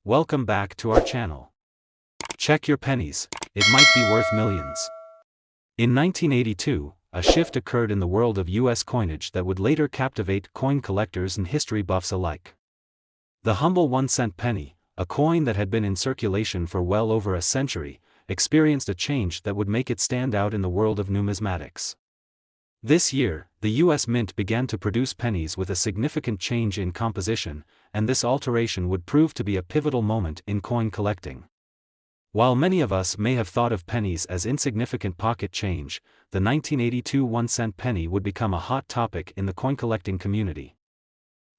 Welcome back to our channel. Check your pennies, it might be worth millions. In 1982, a shift occurred in the world of US coinage that would later captivate coin collectors and history buffs alike. The humble 1-cent penny, a coin that had been in circulation for well over a century, experienced a change that would make it stand out in the world of numismatics. This year, the US Mint began to produce pennies with a significant change in composition, and this alteration would prove to be a pivotal moment in coin collecting. While many of us may have thought of pennies as insignificant pocket change, the 1982 1-cent penny would become a hot topic in the coin collecting community.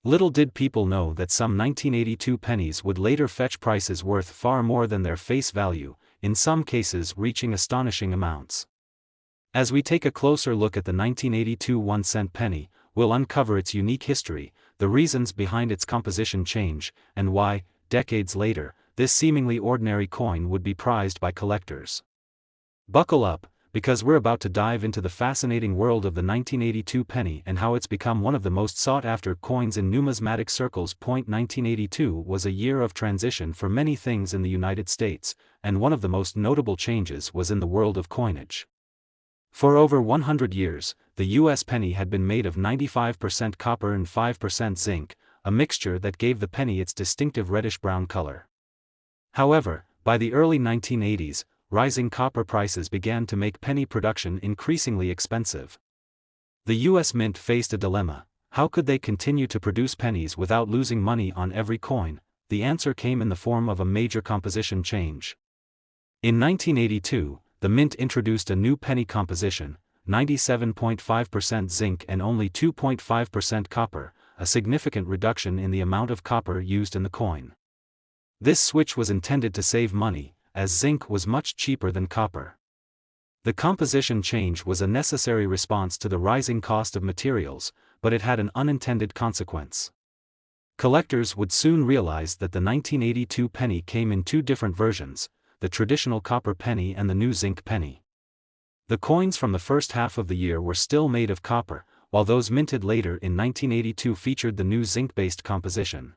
Little did people know that some 1982 pennies would later fetch prices worth far more than their face value, in some cases reaching astonishing amounts. As we take a closer look at the 1982 1-cent penny, we'll uncover its unique history, the reasons behind its composition change, and why, decades later, this seemingly ordinary coin would be prized by collectors. Buckle up, because we're about to dive into the fascinating world of the 1982 penny and how it's become one of the most sought-after coins in numismatic circles. 1982 was a year of transition for many things in the United States, and one of the most notable changes was in the world of coinage. For over 100 years, the U.S. penny had been made of 95% copper and 5% zinc, a mixture that gave the penny its distinctive reddish-brown color. However, by the early 1980s, rising copper prices began to make penny production increasingly expensive. The U.S. Mint faced a dilemma: how could they continue to produce pennies without losing money on every coin? The answer came in the form of a major composition change. In 1982, the Mint introduced a new penny composition, 97.5% zinc and only 2.5% copper, a significant reduction in the amount of copper used in the coin. This switch was intended to save money, as zinc was much cheaper than copper. The composition change was a necessary response to the rising cost of materials, but it had an unintended consequence. Collectors would soon realize that the 1982 penny came in two different versions: the traditional copper penny and the new zinc penny. The coins from the first half of the year were still made of copper, while those minted later in 1982 featured the new zinc-based composition.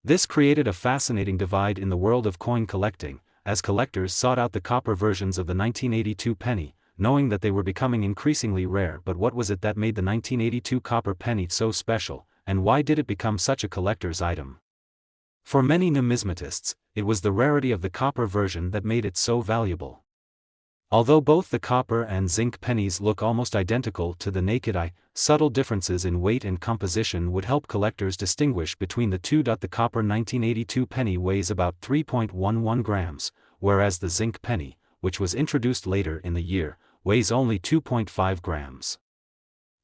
This created a fascinating divide in the world of coin collecting, as collectors sought out the copper versions of the 1982 penny, knowing that they were becoming increasingly rare. But what was it that made the 1982 copper penny so special, and why did it become such a collector's item? For many numismatists, it was the rarity of the copper version that made it so valuable. Although both the copper and zinc pennies look almost identical to the naked eye, subtle differences in weight and composition would help collectors distinguish between the two. The copper 1982 penny weighs about 3.11 grams, whereas the zinc penny, which was introduced later in the year, weighs only 2.5 grams.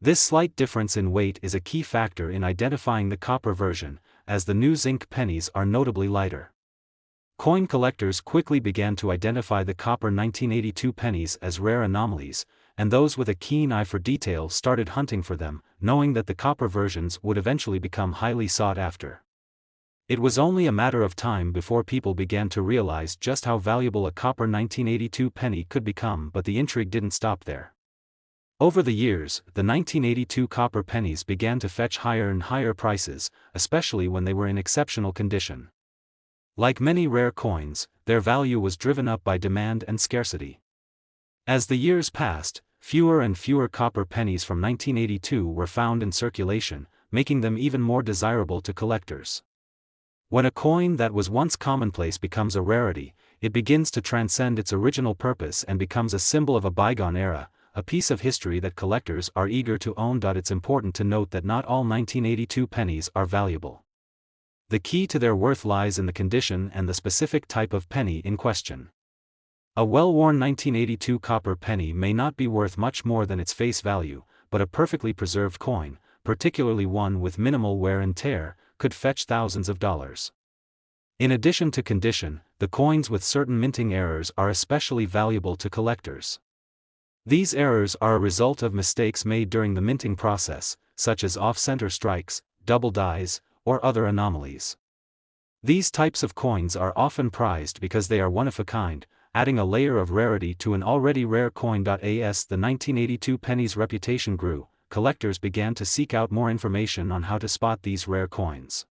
This slight difference in weight is a key factor in identifying the copper version, as the new zinc pennies are notably lighter. Coin collectors quickly began to identify the copper 1982 pennies as rare anomalies, and those with a keen eye for detail started hunting for them, knowing that the copper versions would eventually become highly sought after. It was only a matter of time before people began to realize just how valuable a copper 1982 penny could become, but the intrigue didn't stop there. Over the years, the 1982 copper pennies began to fetch higher and higher prices, especially when they were in exceptional condition. Like many rare coins, their value was driven up by demand and scarcity. As the years passed, fewer and fewer copper pennies from 1982 were found in circulation, making them even more desirable to collectors. When a coin that was once commonplace becomes a rarity, it begins to transcend its original purpose and becomes a symbol of a bygone era, a piece of history that collectors are eager to own. It's important to note that not all 1982 pennies are valuable. The key to their worth lies in the condition and the specific type of penny in question. A well-worn 1982 copper penny may not be worth much more than its face value, but a perfectly preserved coin, particularly one with minimal wear and tear, could fetch thousands of dollars. In addition to condition, the coins with certain minting errors are especially valuable to collectors. These errors are a result of mistakes made during the minting process, such as off-center strikes, double dies, or other anomalies. These types of coins are often prized because they are one-of-a-kind, adding a layer of rarity to an already rare coin. As the 1982 penny's reputation grew, collectors began to seek out more information on how to spot these rare coins.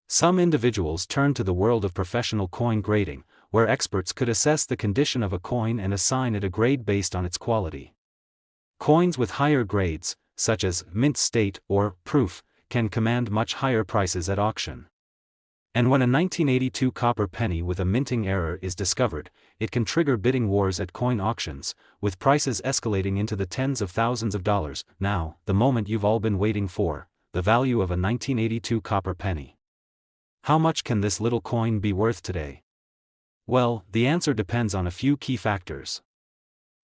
Some individuals turned to the world of professional coin grading, where experts could assess the condition of a coin and assign it a grade based on its quality. Coins with higher grades, such as mint state or proof, can command much higher prices at auction. And when a 1982 copper penny with a minting error is discovered, it can trigger bidding wars at coin auctions, with prices escalating into the tens of thousands of dollars. Now, the moment you've all been waiting for, the value of a 1982 copper penny. How much can this little coin be worth today? Well, the answer depends on a few key factors.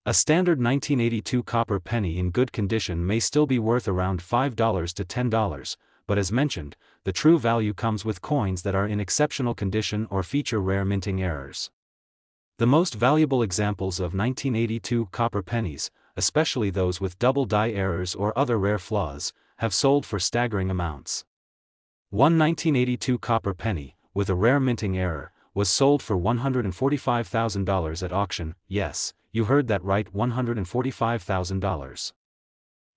A standard 1982 copper penny in good condition may still be worth around $5 to $10, but as mentioned, the true value comes with coins that are in exceptional condition or feature rare minting errors. The most valuable examples of 1982 copper pennies, especially those with double die errors or other rare flaws, have sold for staggering amounts. One 1982 copper penny, with a rare minting error, was sold for $145,000 at auction. Yes, you heard that right, $145,000.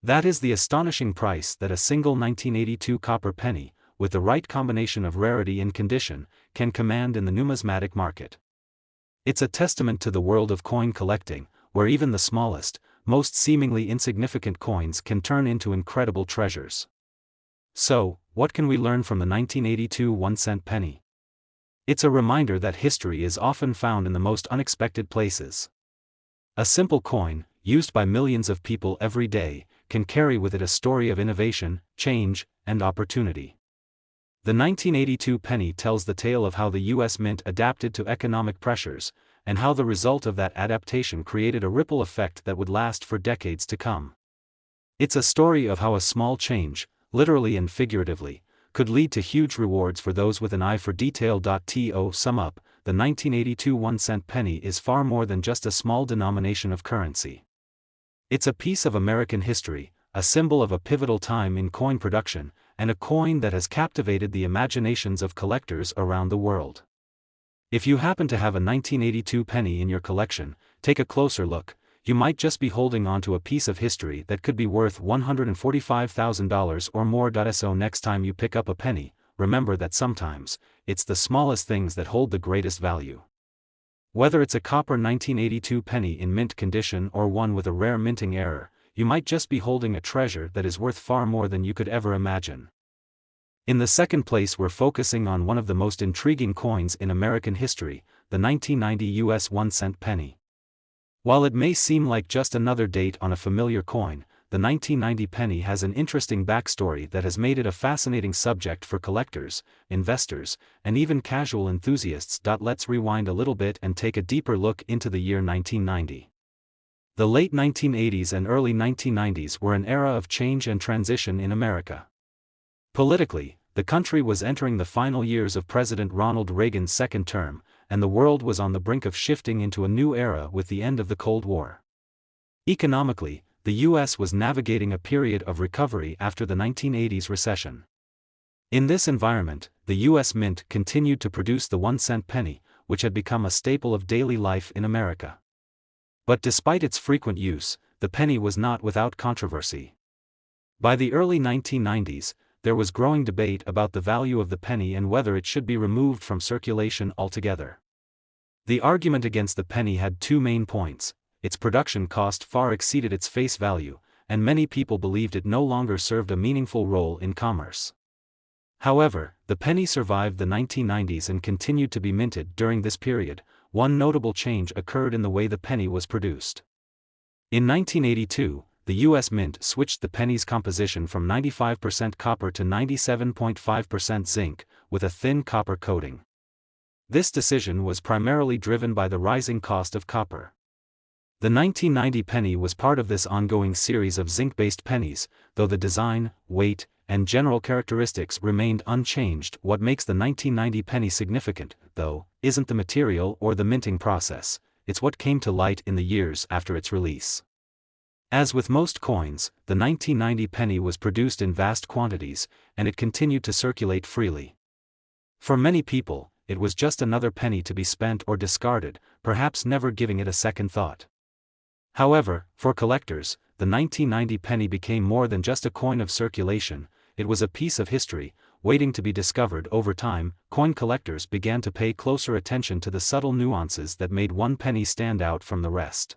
That is the astonishing price that a single 1982 copper penny, with the right combination of rarity and condition, can command in the numismatic market. It's a testament to the world of coin collecting, where even the smallest, most seemingly insignificant coins can turn into incredible treasures. So, what can we learn from the 1982 1-cent penny? It's a reminder that history is often found in the most unexpected places. A simple coin, used by millions of people every day, can carry with it a story of innovation, change, and opportunity. The 1982 penny tells the tale of how the U.S. Mint adapted to economic pressures, and how the result of that adaptation created a ripple effect that would last for decades to come. It's a story of how a small change, literally and figuratively, could lead to huge rewards for those with an eye for detail. To sum up, the 1982 1-cent penny is far more than just a small denomination of currency. It's a piece of American history, a symbol of a pivotal time in coin production, and a coin that has captivated the imaginations of collectors around the world. If you happen to have a 1982 penny in your collection, take a closer look. You might just be holding on to a piece of history that could be worth $145,000 or more. So next time you pick up a penny, remember that sometimes, it's the smallest things that hold the greatest value. Whether it's a copper 1982 penny in mint condition or one with a rare minting error, you might just be holding a treasure that is worth far more than you could ever imagine. In the second place, we're focusing on one of the most intriguing coins in American history, the 1990 U.S. 1-cent penny. While it may seem like just another date on a familiar coin, the 1990 penny has an interesting backstory that has made it a fascinating subject for collectors, investors, and even casual enthusiasts. Let's rewind a little bit and take a deeper look into the year 1990. The late 1980s and early 1990s were an era of change and transition in America. Politically, the country was entering the final years of President Ronald Reagan's second term, and the world was on the brink of shifting into a new era with the end of the Cold War. Economically, the U.S. was navigating a period of recovery after the 1980s recession. In this environment, the U.S. Mint continued to produce the 1-cent penny, which had become a staple of daily life in America. But despite its frequent use, the penny was not without controversy. By the early 1990s, there was growing debate about the value of the penny and whether it should be removed from circulation altogether. The argument against the penny had two main points: its production cost far exceeded its face value, and many people believed it no longer served a meaningful role in commerce. However, the penny survived the 1990s and continued to be minted during this period. One notable change occurred in the way the penny was produced. In 1982, the U.S. Mint switched the penny's composition from 95% copper to 97.5% zinc, with a thin copper coating. This decision was primarily driven by the rising cost of copper. The 1990 penny was part of this ongoing series of zinc-based pennies, though the design, weight, and general characteristics remained unchanged. What makes the 1990 penny significant, though, isn't the material or the minting process, it's what came to light in the years after its release. As with most coins, the 1990 penny was produced in vast quantities, and it continued to circulate freely. For many people, it was just another penny to be spent or discarded, perhaps never giving it a second thought. However, for collectors, the 1990 penny became more than just a coin of circulation. It was a piece of history, waiting to be discovered. Over time, coin collectors began to pay closer attention to the subtle nuances that made one penny stand out from the rest.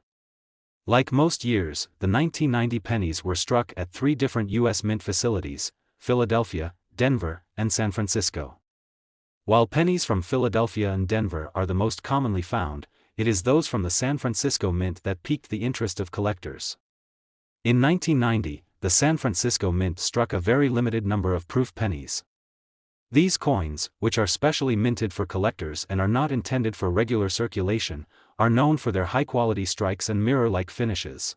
Like most years, the 1990 pennies were struck at 3 different U.S. mint facilities: Philadelphia, Denver, and San Francisco. While pennies from Philadelphia and Denver are the most commonly found, it is those from the San Francisco Mint that piqued the interest of collectors. In 1990, the San Francisco Mint struck a very limited number of proof pennies. These coins, which are specially minted for collectors and are not intended for regular circulation, are known for their high-quality strikes and mirror-like finishes.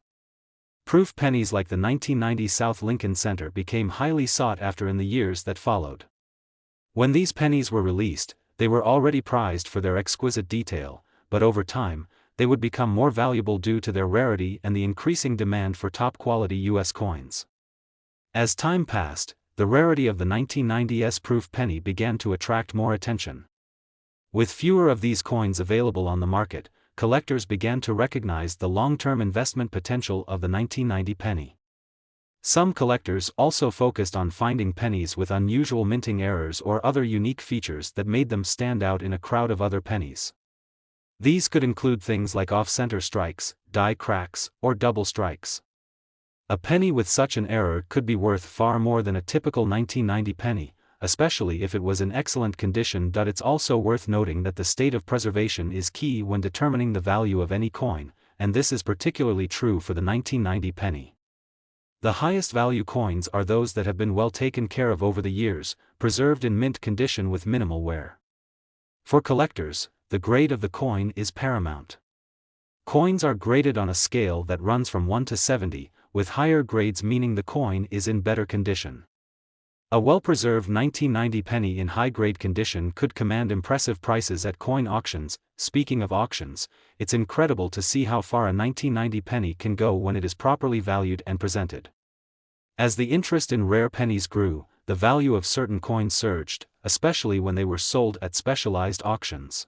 Proof pennies like the 1990 South Lincoln Center became highly sought after in the years that followed. When these pennies were released, they were already prized for their exquisite detail, but over time, they would become more valuable due to their rarity and the increasing demand for top-quality U.S. coins. As time passed, the rarity of the 1990s proof penny began to attract more attention. With fewer of these coins available on the market, collectors began to recognize the long-term investment potential of the 1990 penny. Some collectors also focused on finding pennies with unusual minting errors or other unique features that made them stand out in a crowd of other pennies. These could include things like off-center strikes, die cracks, or double strikes. A penny with such an error could be worth far more than a typical 1990 penny, especially if it was in excellent condition. It's also worth noting that the state of preservation is key when determining the value of any coin, and this is particularly true for the 1990 penny. The highest value coins are those that have been well taken care of over the years, preserved in mint condition with minimal wear. For collectors, the grade of the coin is paramount. Coins are graded on a scale that runs from 1 to 70, with higher grades meaning the coin is in better condition. A well-preserved 1990 penny in high-grade condition could command impressive prices at coin auctions. Speaking of auctions, it's incredible to see how far a 1990 penny can go when it is properly valued and presented. As the interest in rare pennies grew, the value of certain coins surged, especially when they were sold at specialized auctions.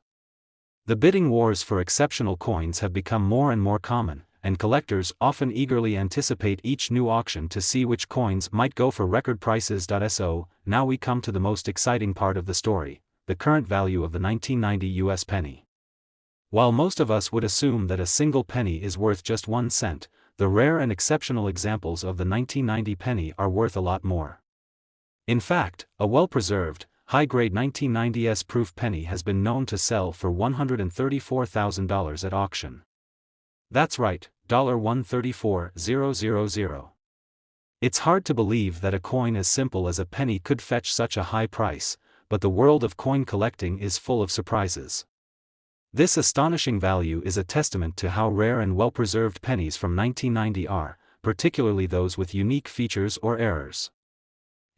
The bidding wars for exceptional coins have become more and more common, and collectors often eagerly anticipate each new auction to see which coins might go for record prices. So, now we come to the most exciting part of the story: the current value of the 1990 US penny. While most of us would assume that a single penny is worth just 1 cent, the rare and exceptional examples of the 1990 penny are worth a lot more. In fact, a well-preserved, high-grade 1990s proof penny has been known to sell for $134,000 at auction. That's right, $134,000. It's hard to believe that a coin as simple as a penny could fetch such a high price, but the world of coin collecting is full of surprises. This astonishing value is a testament to how rare and well-preserved pennies from 1990 are, particularly those with unique features or errors.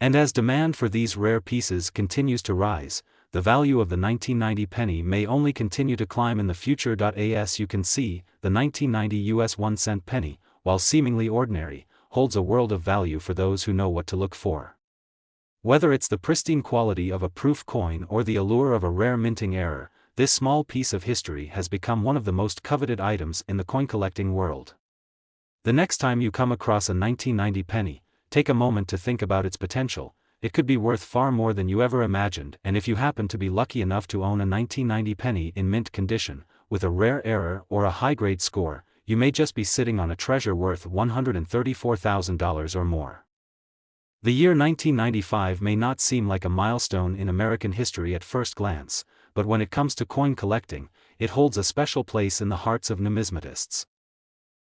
And as demand for these rare pieces continues to rise, the value of the 1990 penny may only continue to climb in the future. As you can see, the 1990 US 1-cent penny, while seemingly ordinary, holds a world of value for those who know what to look for. Whether it's the pristine quality of a proof coin or the allure of a rare minting error, this small piece of history has become one of the most coveted items in the coin collecting world. The next time you come across a 1990 penny, take a moment to think about its potential. It could be worth far more than you ever imagined, and if you happen to be lucky enough to own a 1990 penny in mint condition, with a rare error or a high-grade score, you may just be sitting on a treasure worth $134,000 or more. The year 1995 may not seem like a milestone in American history at first glance, but when it comes to coin collecting, it holds a special place in the hearts of numismatists.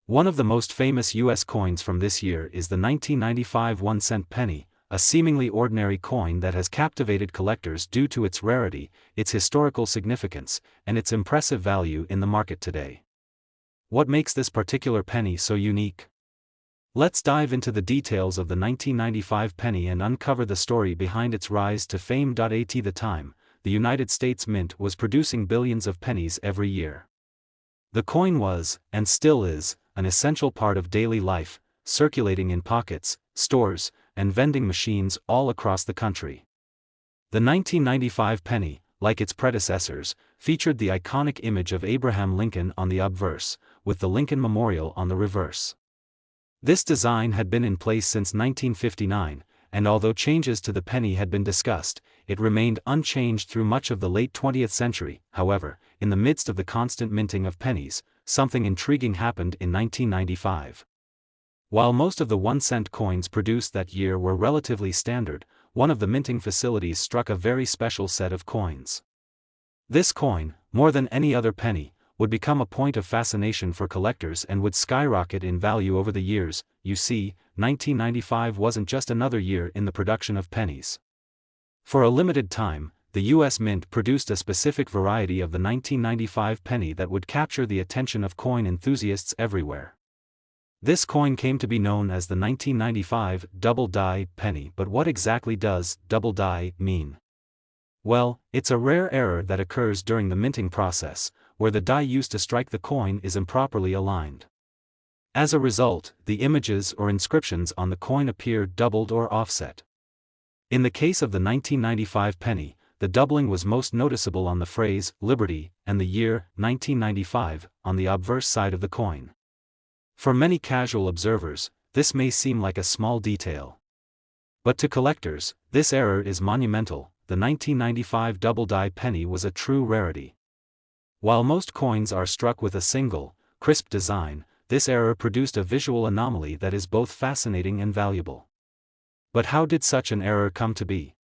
One of the most famous U.S. coins from this year is the 1995 1-cent penny, a seemingly ordinary coin that has captivated collectors due to its rarity, its historical significance, and its impressive value in the market today. What makes this particular penny so unique? Let's dive into the details of the 1995 penny and uncover the story behind its rise to fame. At the time, the United States Mint was producing billions of pennies every year. The coin was, and still is, an essential part of daily life, circulating in pockets, stores, and vending machines all across the country. The 1995 penny, like its predecessors, featured the iconic image of Abraham Lincoln on the obverse, with the Lincoln Memorial on the reverse. This design had been in place since 1959, and although changes to the penny had been discussed, it remained unchanged through much of the late 20th century. However, in the midst of the constant minting of pennies, something intriguing happened in 1995. While most of the 1-cent coins produced that year were relatively standard, one of the minting facilities struck a very special set of coins. This coin, more than any other penny, would become a point of fascination for collectors and would skyrocket in value over the years. You see, 1995 wasn't just another year in the production of pennies. For a limited time, the U.S. Mint produced a specific variety of the 1995 penny that would capture the attention of coin enthusiasts everywhere. This coin came to be known as the 1995 double die penny. But what exactly does double die mean? Well, it's a rare error that occurs during the minting process, where the die used to strike the coin is improperly aligned. As a result, the images or inscriptions on the coin appear doubled or offset. In the case of the 1995 penny, the doubling was most noticeable on the phrase "Liberty" and the year 1995 on the obverse side of the coin. For many casual observers, this may seem like a small detail. But to collectors, this error is monumental. The 1995 double die penny was a true rarity. While most coins are struck with a single, crisp design, this error produced a visual anomaly that is both fascinating and valuable. But how did such an error come to be?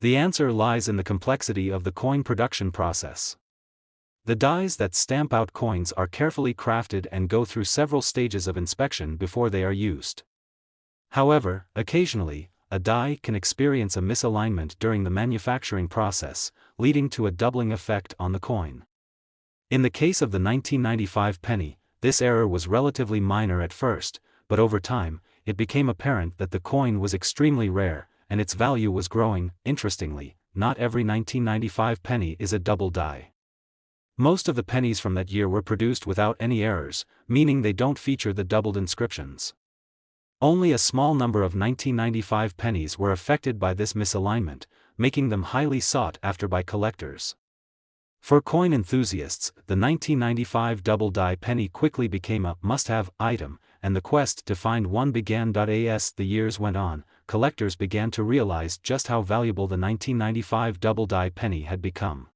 The answer lies in the complexity of the coin production process. The dies that stamp out coins are carefully crafted and go through several stages of inspection before they are used. However, occasionally, a die can experience a misalignment during the manufacturing process, leading to a doubling effect on the coin. In the case of the 1995 penny, this error was relatively minor at first, but over time, it became apparent that the coin was extremely rare, and its value was growing. Interestingly, not every 1995 penny is a double die. Most of the pennies from that year were produced without any errors, meaning they don't feature the doubled inscriptions. Only a small number of 1995 pennies were affected by this misalignment, making them highly sought after by collectors. For coin enthusiasts, the 1995 double die penny quickly became a must-have item, and the quest to find one began. As the years went on, collectors began to realize just how valuable the 1995 double die penny had become.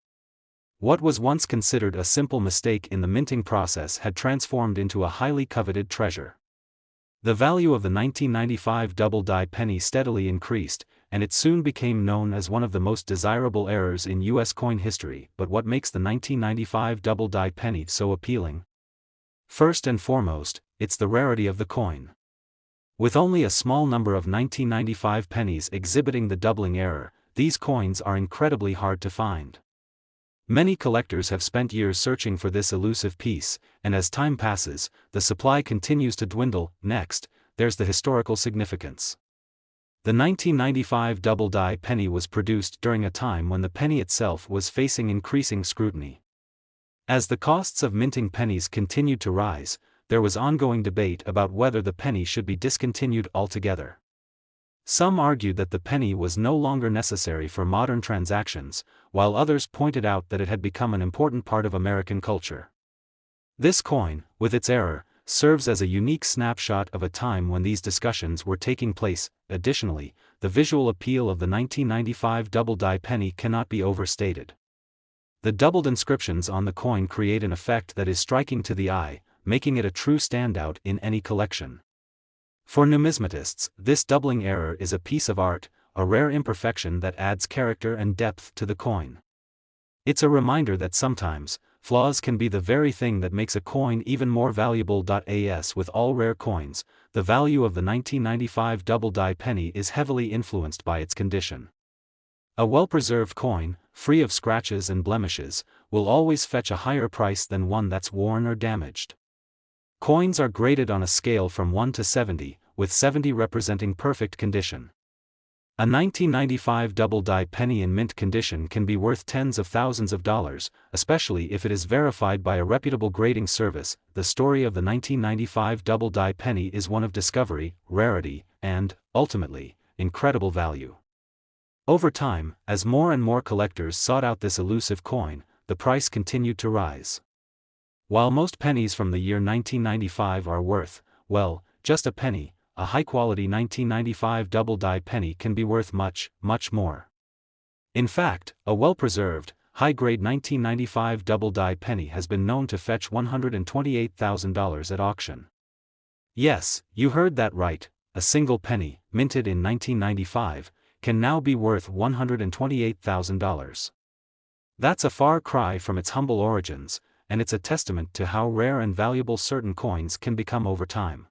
What was once considered a simple mistake in the minting process had transformed into a highly coveted treasure. The value of the 1995 double die penny steadily increased, and it soon became known as one of the most desirable errors in U.S. coin history. But what makes the 1995 double die penny so appealing? First and foremost, it's the rarity of the coin. With only a small number of 1995 pennies exhibiting the doubling error, these coins are incredibly hard to find. Many collectors have spent years searching for this elusive piece, and as time passes, the supply continues to dwindle. Next, there's the historical significance. The 1995 double die penny was produced during a time when the penny itself was facing increasing scrutiny. As the costs of minting pennies continued to rise, there was ongoing debate about whether the penny should be discontinued altogether. Some argued that the penny was no longer necessary for modern transactions, while others pointed out that it had become an important part of American culture. This coin, with its error, serves as a unique snapshot of a time when these discussions were taking place. Additionally, the visual appeal of the 1995 double die penny cannot be overstated. The doubled inscriptions on the coin create an effect that is striking to the eye, making it a true standout in any collection. For numismatists, this doubling error is a piece of art, a rare imperfection that adds character and depth to the coin. It's a reminder that sometimes, flaws can be the very thing that makes a coin even more valuable. As with all rare coins, the value of the 1995 double die penny is heavily influenced by its condition. A well-preserved coin, free of scratches and blemishes, will always fetch a higher price than one that's worn or damaged. Coins are graded on a scale from 1 to 70, with 70 representing perfect condition. A 1995 double die penny in mint condition can be worth tens of thousands of dollars, especially if it is verified by a reputable grading service. The story of the 1995 double die penny is one of discovery, rarity, and, ultimately, incredible value. Over time, as more and more collectors sought out this elusive coin, the price continued to rise. While most pennies from the year 1995 are worth, well, just a penny, a high-quality 1995 double-die penny can be worth much, much more. In fact, a well-preserved, high-grade 1995 double-die penny has been known to fetch $128,000 at auction. Yes, you heard that right, a single penny, minted in 1995, can now be worth $128,000. That's a far cry from its humble origins, and it's a testament to how rare and valuable certain coins can become over time.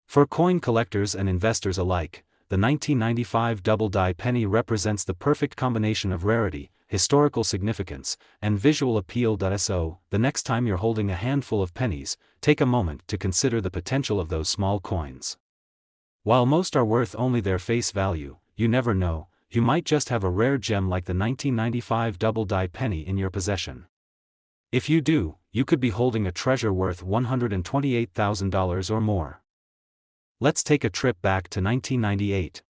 For coin collectors and investors alike, the 1995 double-die penny represents the perfect combination of rarity, historical significance, and visual appeal. So, the next time you're holding a handful of pennies, take a moment to consider the potential of those small coins. While most are worth only their face value, you never know, you might just have a rare gem like the 1995 double-die penny in your possession. If you do, you could be holding a treasure worth $128,000 or more. Let's take a trip back to 1998.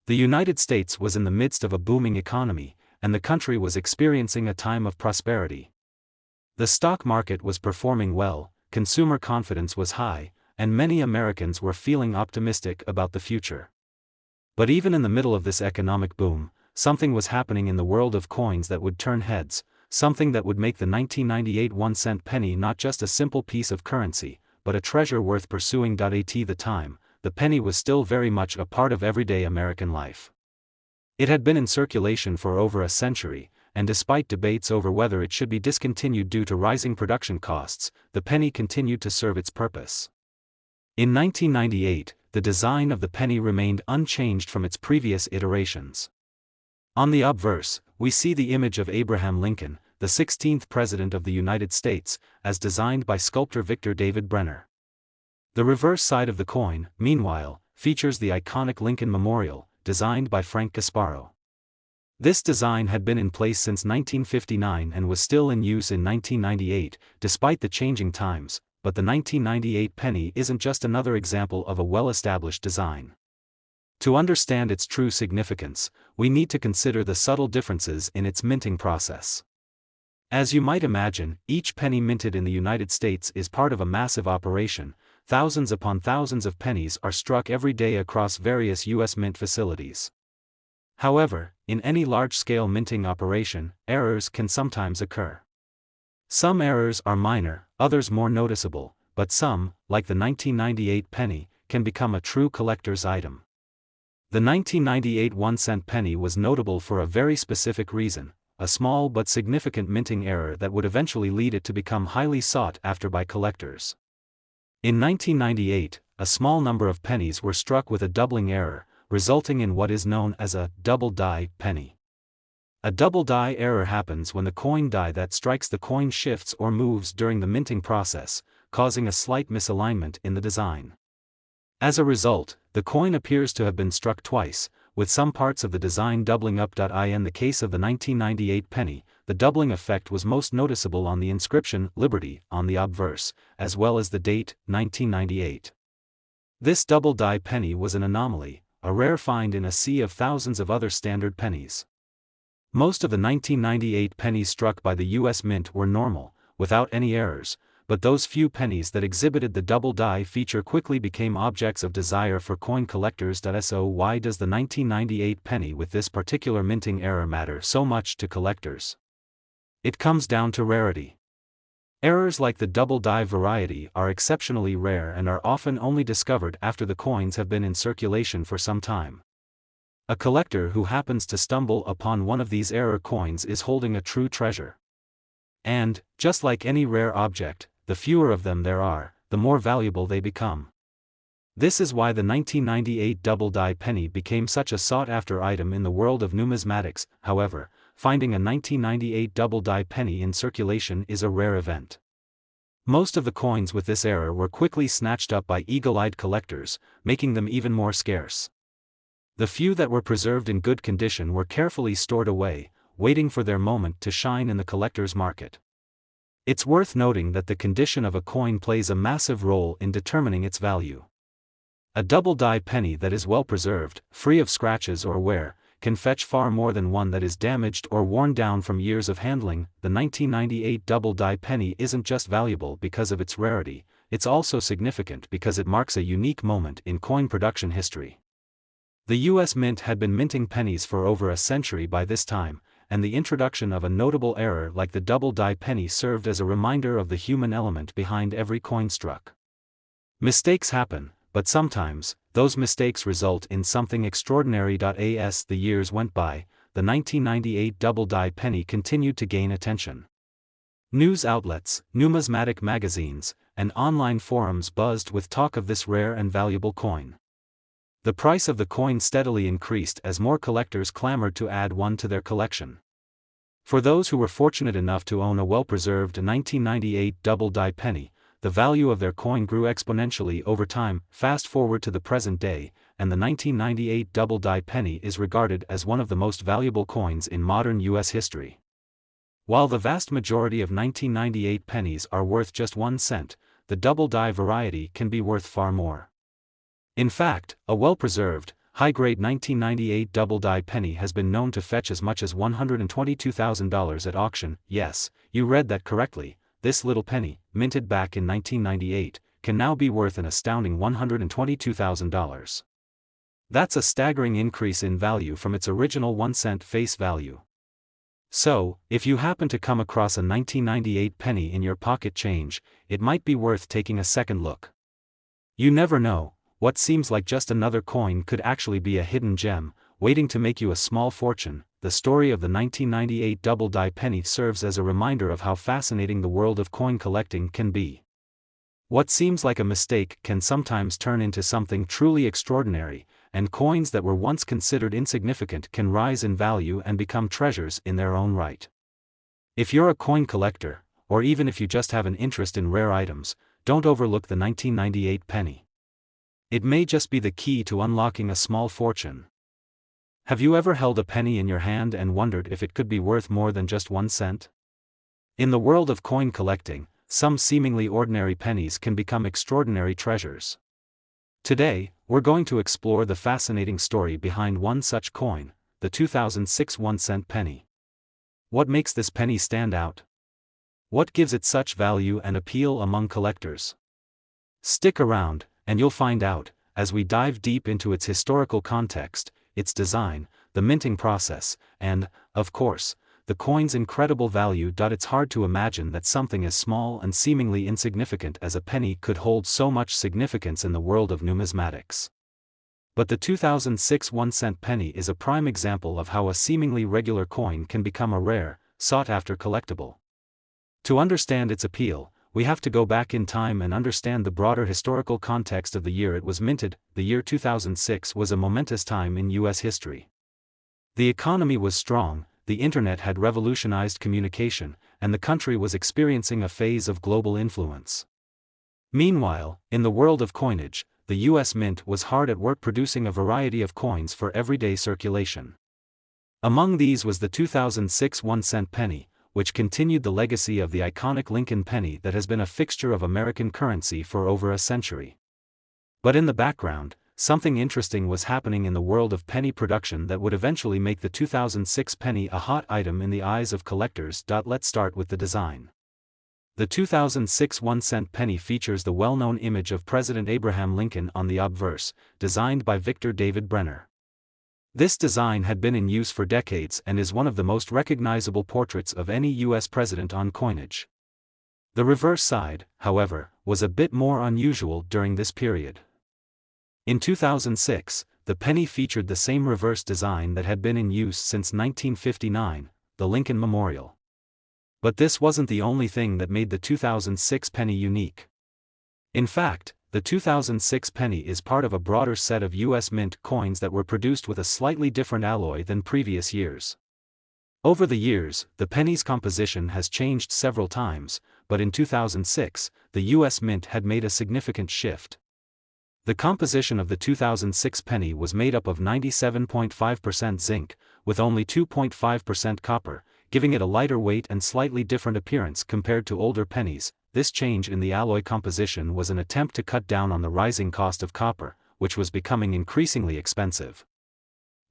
The United States was in the midst of a booming economy, and the country was experiencing a time of prosperity. The stock market was performing well, consumer confidence was high, and many Americans were feeling optimistic about the future. But even in the middle of this economic boom, something was happening in the world of coins that would turn heads, something that would make the 1998 1-cent penny not just a simple piece of currency, but a treasure worth pursuing. At the time, the penny was still very much a part of everyday American life. It had been in circulation for over a century, and despite debates over whether it should be discontinued due to rising production costs, the penny continued to serve its purpose. In 1998, the design of the penny remained unchanged from its previous iterations. On the obverse, we see the image of Abraham Lincoln, the 16th President of the United States, as designed by sculptor Victor David Brenner. The reverse side of the coin, meanwhile, features the iconic Lincoln Memorial, designed by Frank Gasparo. This design had been in place since 1959 and was still in use in 1998, despite the changing times, but the 1998 penny isn't just another example of a well-established design. To understand its true significance, we need to consider the subtle differences in its minting process. As you might imagine, each penny minted in the United States is part of a massive operation. Thousands upon thousands of pennies are struck every day across various U.S. mint facilities. However, in any large-scale minting operation, errors can sometimes occur. Some errors are minor, others more noticeable, but some, like the 1998 penny, can become a true collector's item. The 1998 1-cent penny was notable for a very specific reason, a small but significant minting error that would eventually lead it to become highly sought after by collectors. In 1998, a small number of pennies were struck with a doubling error, resulting in what is known as a double-die penny. A double-die error happens when the coin die that strikes the coin shifts or moves during the minting process, causing a slight misalignment in the design. As a result, the coin appears to have been struck twice, with some parts of the design doubling up. In the case of the 1998 penny, the doubling effect was most noticeable on the inscription Liberty on the obverse, as well as the date, 1998. This double-die penny was an anomaly, a rare find in a sea of thousands of other standard pennies. Most of the 1998 pennies struck by the U.S. Mint were normal, without any errors, but those few pennies that exhibited the double-die feature quickly became objects of desire for coin collectors. So why does the 1998 penny with this particular minting error matter so much to collectors? It comes down to rarity. Errors like the double-die variety are exceptionally rare and are often only discovered after the coins have been in circulation for some time. A collector who happens to stumble upon one of these error coins is holding a true treasure. And, just like any rare object, the fewer of them there are, the more valuable they become. This is why the 1998 double-die penny became such a sought-after item in the world of numismatics. However, finding a 1998 double-die penny in circulation is a rare event. Most of the coins with this error were quickly snatched up by eagle-eyed collectors, making them even more scarce. The few that were preserved in good condition were carefully stored away, waiting for their moment to shine in the collector's market. It's worth noting that the condition of a coin plays a massive role in determining its value. A double-die penny that is well preserved, free of scratches or wear, can fetch far more than one that is damaged or worn down from years of handling. The 1998 double-die penny isn't just valuable because of its rarity, it's also significant because it marks a unique moment in coin production history. The U.S. Mint had been minting pennies for over a century by this time, and the introduction of a notable error like the double-die penny served as a reminder of the human element behind every coin struck. Mistakes happen, but sometimes, those mistakes result in something extraordinary. As the years went by, the 1998 double-die penny continued to gain attention. News outlets, numismatic magazines, and online forums buzzed with talk of this rare and valuable coin. The price of the coin steadily increased as more collectors clamored to add one to their collection. For those who were fortunate enough to own a well-preserved 1998 double-die penny, the value of their coin grew exponentially over time. Fast forward to the present day, and the 1998 double-die penny is regarded as one of the most valuable coins in modern U.S. history. While the vast majority of 1998 pennies are worth just 1 cent, the double-die variety can be worth far more. In fact, a well-preserved, high-grade 1998 double-die penny has been known to fetch as much as $122,000 at auction. Yes, you read that correctly. This little penny, minted back in 1998, can now be worth an astounding $122,000. That's a staggering increase in value from its original 1 cent face value. So, if you happen to come across a 1998 penny in your pocket change, it might be worth taking a second look. You never know, what seems like just another coin could actually be a hidden gem, waiting to make you a small fortune. The story of the 1998 double-die penny serves as a reminder of how fascinating the world of coin collecting can be. What seems like a mistake can sometimes turn into something truly extraordinary, and coins that were once considered insignificant can rise in value and become treasures in their own right. If you're a coin collector, or even if you just have an interest in rare items, don't overlook the 1998 penny. It may just be the key to unlocking a small fortune. Have you ever held a penny in your hand and wondered if it could be worth more than just 1 cent? In the world of coin collecting, some seemingly ordinary pennies can become extraordinary treasures. Today, we're going to explore the fascinating story behind one such coin, the 2006 1-cent penny. What makes this penny stand out? What gives it such value and appeal among collectors? Stick around, and you'll find out, as we dive deep into its historical context, its design, the minting process, and, of course, the coin's incredible value. It's hard to imagine that something as small and seemingly insignificant as a penny could hold so much significance in the world of numismatics. But the 2006 1-cent penny is a prime example of how a seemingly regular coin can become a rare, sought-after collectible. To understand its appeal, we have to go back in time and understand the broader historical context of the year it was minted. The year 2006 was a momentous time in U.S. history. The economy was strong, the internet had revolutionized communication, and the country was experiencing a phase of global influence. Meanwhile, in the world of coinage, the U.S. Mint was hard at work producing a variety of coins for everyday circulation. Among these was the 2006 1-cent penny, which continued the legacy of the iconic Lincoln penny that has been a fixture of American currency for over a century. But in the background, something interesting was happening in the world of penny production that would eventually make the 2006 penny a hot item in the eyes of collectors. Let's start with the design. The 2006 1-cent penny features the well-known image of President Abraham Lincoln on the obverse, designed by Victor David Brenner. This design had been in use for decades and is one of the most recognizable portraits of any U.S. president on coinage. The reverse side, however, was a bit more unusual during this period. In 2006, the penny featured the same reverse design that had been in use since 1959, the Lincoln Memorial. But this wasn't the only thing that made the 2006 penny unique. In fact, the 2006 penny is part of a broader set of U.S. Mint coins that were produced with a slightly different alloy than previous years. Over the years, the penny's composition has changed several times, but in 2006, the U.S. Mint had made a significant shift. The composition of the 2006 penny was made up of 97.5% zinc, with only 2.5% copper, giving it a lighter weight and slightly different appearance compared to older pennies. This change in the alloy composition was an attempt to cut down on the rising cost of copper, which was becoming increasingly expensive.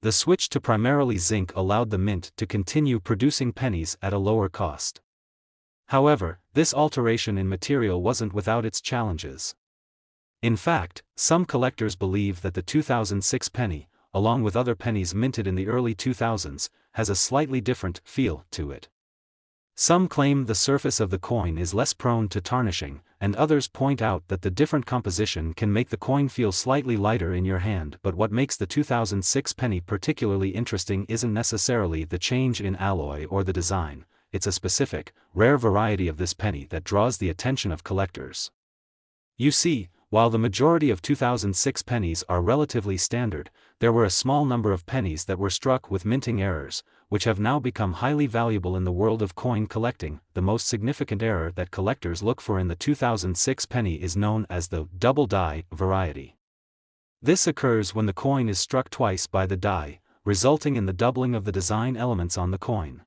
The switch to primarily zinc allowed the mint to continue producing pennies at a lower cost. However, this alteration in material wasn't without its challenges. In fact, some collectors believe that the 2006 penny, along with other pennies minted in the early 2000s, has a slightly different feel to it. Some claim the surface of the coin is less prone to tarnishing, and others point out that the different composition can make the coin feel slightly lighter in your hand. But what makes the 2006 penny particularly interesting isn't necessarily the change in alloy or the design, it's a specific, rare variety of this penny that draws the attention of collectors. You see, while the majority of 2006 pennies are relatively standard, there were a small number of pennies that were struck with minting errors, which have now become highly valuable in the world of coin collecting. The most significant error that collectors look for in the 2006 penny is known as the double die variety. This occurs when the coin is struck twice by the die, resulting in the doubling of the design elements on the coin.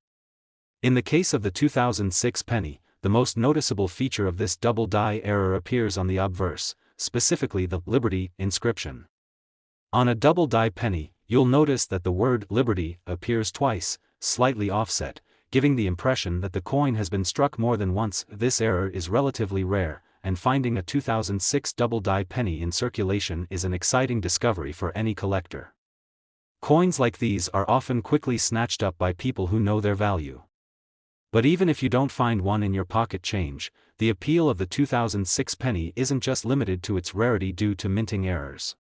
In the case of the 2006 penny, the most noticeable feature of this double die error appears on the obverse, specifically the Liberty inscription. On a double die penny, you'll notice that the word Liberty appears twice, slightly offset, giving the impression that the coin has been struck more than once. This error is relatively rare, and finding a 2006 double die penny in circulation is an exciting discovery for any collector. Coins like these are often quickly snatched up by people who know their value. But even if you don't find one in your pocket change, the appeal of the 2006 penny isn't just limited to its rarity due to minting errors.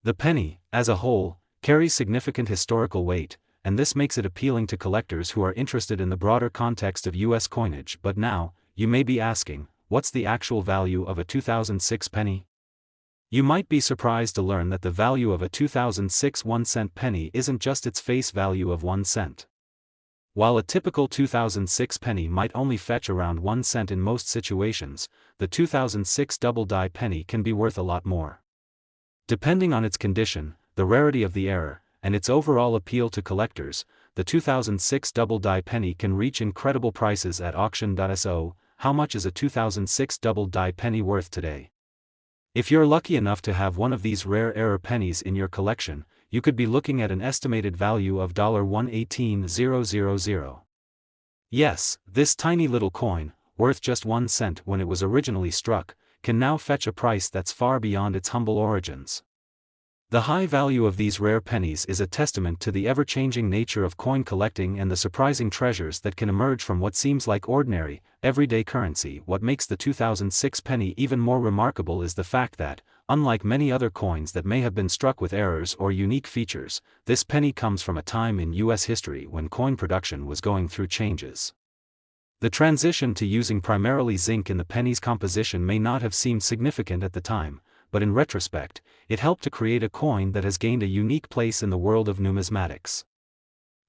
The penny, as a whole, carries significant historical weight, and this makes it appealing to collectors who are interested in the broader context of US coinage. But now, you may be asking, what's the actual value of a 2006 penny? You might be surprised to learn that the value of a 2006 1-cent penny isn't just its face value of 1 cent. While a typical 2006 penny might only fetch around 1 cent in most situations, the 2006 double die penny can be worth a lot more. Depending on its condition, the rarity of the error, and its overall appeal to collectors, the 2006 double die penny can reach incredible prices at auction.so. How much is a 2006 double die penny worth today? If you're lucky enough to have one of these rare error pennies in your collection, you could be looking at an estimated value of $118,000. Yes, this tiny little coin, worth just 1 cent when it was originally struck, can now fetch a price that's far beyond its humble origins. The high value of these rare pennies is a testament to the ever-changing nature of coin collecting and the surprising treasures that can emerge from what seems like ordinary, everyday currency. What makes the 2006 penny even more remarkable is the fact that, unlike many other coins that may have been struck with errors or unique features, this penny comes from a time in US history when coin production was going through changes. The transition to using primarily zinc in the penny's composition may not have seemed significant at the time, but in retrospect, it helped to create a coin that has gained a unique place in the world of numismatics.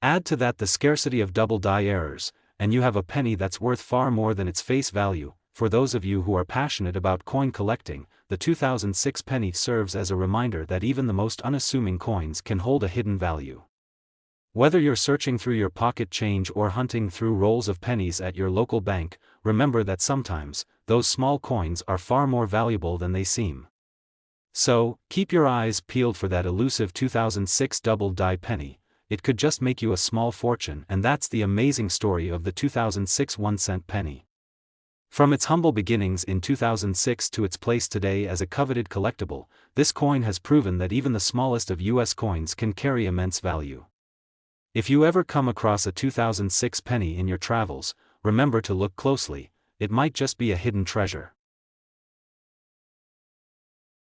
Add to that the scarcity of double die errors, and you have a penny that's worth far more than its face value. For those of you who are passionate about coin collecting, the 2006 penny serves as a reminder that even the most unassuming coins can hold a hidden value. Whether you're searching through your pocket change or hunting through rolls of pennies at your local bank, remember that sometimes, those small coins are far more valuable than they seem. So, keep your eyes peeled for that elusive 2006 double die penny. It could just make you a small fortune, and that's the amazing story of the 2006 1-cent penny. From its humble beginnings in 2006 to its place today as a coveted collectible, this coin has proven that even the smallest of US coins can carry immense value. If you ever come across a 2006 penny in your travels, remember to look closely. It might just be a hidden treasure.